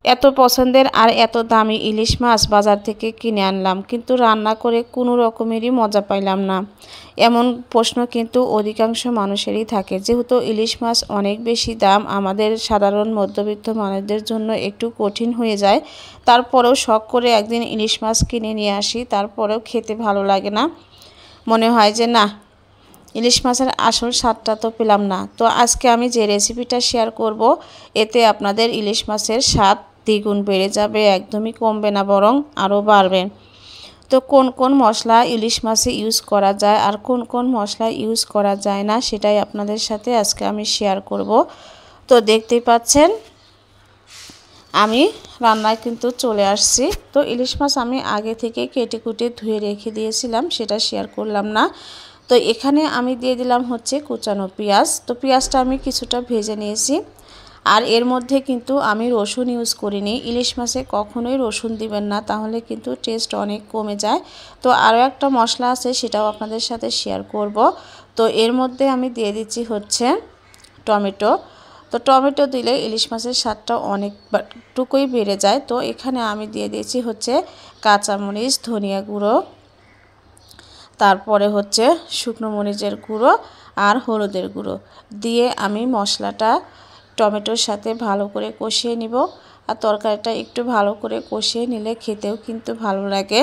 এত পছন্দের আর এত দামি ইলিশ মাছ বাজার থেকে কিনে আনলাম, কিন্তু রান্না করে কোনো রকমেরই মজা পাইলাম না। এমন প্রশ্ন কিন্তু অধিকাংশ মানুষেরই থাকে। যেহেতু ইলিশ মাছ অনেক বেশি দাম, আমাদের সাধারণ মধ্যবিত্ত মানুষদের জন্য একটু কঠিন হয়ে যায়। তারপরেও শখ করে একদিন ইলিশ মাছ কিনে নিয়ে আসি, তারপরেও খেতে ভালো লাগে না। মনে হয় যে না, ইলিশ মাছের আসল স্বাদটা তো পেলাম না। তো আজকে আমি যে রেসিপিটা শেয়ার করব, এতে আপনাদের ইলিশ মাছের স্বাদ দ্বিগুণ বেড়ে যাবে, একদমই কমবে না, বরং আরও বাড়বে। তো কোন কোন মশলা ইলিশ মাছে ইউজ করা যায় আর কোন কোন মশলা ইউজ করা যায় না, সেটাই আপনাদের সাথে আজকে আমি শেয়ার করব। তো দেখতেই পাচ্ছেন আমি রান্নায় কিন্তু চলে আসছি। তো ইলিশ মাছ আমি আগে থেকে কেটে কুটে ধুয়ে রেখে দিয়েছিলাম, সেটা শেয়ার করলাম না। তো এখানে আমি দিয়ে দিলাম হচ্ছে কুচানো পেঁয়াজ। তো পেঁয়াজটা আমি কিছুটা ভেজে নিয়েছি। আর এর মধ্যে কিন্তু আমি রসুন ইউজ করিনি। ইলিশ মাছে কখনোই রসুন দিবেন না, তাহলে কিন্তু টেস্ট অনেক কমে যায়। তো আরও একটা মশলা আছে, সেটাও আপনাদের সাথে শেয়ার করব। তো এর মধ্যে আমি দিয়ে দিচ্ছি হচ্ছে টমেটো। তো টমেটো দিলে ইলিশ মাছের স্বাদটা অনেকটুকুই বেড়ে যায়। তো এখানে আমি দিয়ে দিয়েছি হচ্ছে কাঁচামরিচ, ধনিয়া গুঁড়ো, তারপরে হচ্ছে শুকনো মরিচের গুঁড়ো আর হলুদের গুঁড়ো দিয়ে আমি মশলাটা টমেটোর সাথে ভালো করে কষিয়ে নিব। আর তরকারিটা একটু ভালো করে কষিয়ে নিলে খেতেও কিন্তু ভালো লাগে।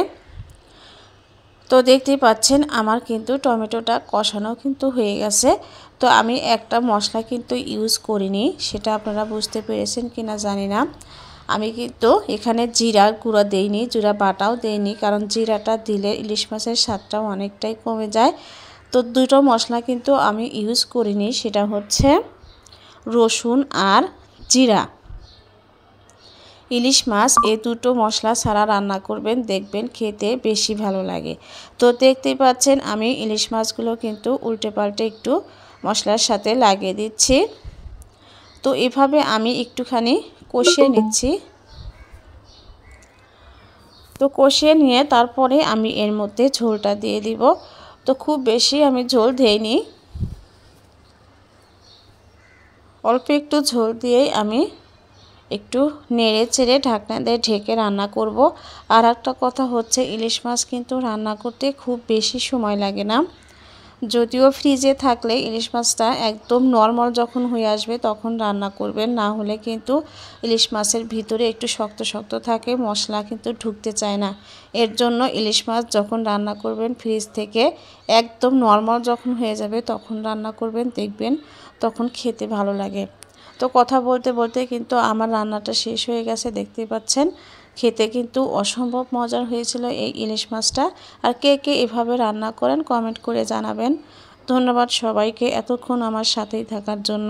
তো দেখতেই পাচ্ছেন আমার কিন্তু টমেটোটা কষানো কিন্তু হয়ে গেছে। তো আমি একটা মশলা কিন্তু ইউজ করিনি, সেটা আপনারা বুঝতে পেরেছেন কিনা জানি না। আমি কিন্তু এখানে জিরা গুঁড়ো দেইনি, জিরা বাটাও দেইনি, কারণ জিরাটা দিলে ইলিশ মাছের স্বাদটাও অনেকটাই কমে যায়। তো দুটো মশলা কিন্তু আমি ইউজ করিনি, সেটা হচ্ছে রসুন আর জিরা। ইলিশ মাছ এই দুটো মশলা ছাড়া রান্না করবেন, দেখবেন খেতে বেশি ভালো লাগে। তো দেখতেই পাচ্ছেন আমি ইলিশ মাছগুলো কিন্তু উল্টে পাল্টে একটু মশলার সাথে লাগিয়ে দিচ্ছি। তো এভাবে আমি একটুখানি কষিয়ে নিচ্ছি। তো কষিয়ে নিয়ে তারপরে আমি এর মধ্যে ঝোলটা দিয়ে দিব। তো খুব বেশি আমি ঝোল দেইনি, অল্প একটু ঝোল দিয়েই আমি একটু নেড়ে চেড়ে ঢাকনা দিয়ে ঢেকে রান্না করব। আর একটা কথা হচ্ছে, ইলিশ মাছ কিন্তু রান্না করতে খুব বেশি সময় লাগে না। যদিও ফ্রিজে থাকলে ইলিশ মাছটা একদম নরমাল যখন হয়ে আসবে তখন রান্না করবেন, না হলে কিন্তু ইলিশ মাছের ভিতরে একটু শক্ত শক্ত থাকে, মশলা কিন্তু ঢুকতে চায় না। এর জন্য ইলিশ মাছ যখন রান্না করবেন ফ্রিজ থেকে একদম নরমাল যখন হয়ে যাবে তখন রান্না করবেন, দেখবেন তখন খেতে ভালো লাগে। তো কথা বলতে বলতে কিন্তু আমার রান্নাটা শেষ হয়ে গেছে, দেখতেই পাচ্ছেন। খেতে কিন্তু অসম্ভব মজার হয়েছিল এই ইলিশ মাছটা। আর কে কে এভাবে রান্না করেন কমেন্ট করে জানাবেন। ধন্যবাদ সবাইকে এতক্ষণ আমার সাথেই থাকার জন্য।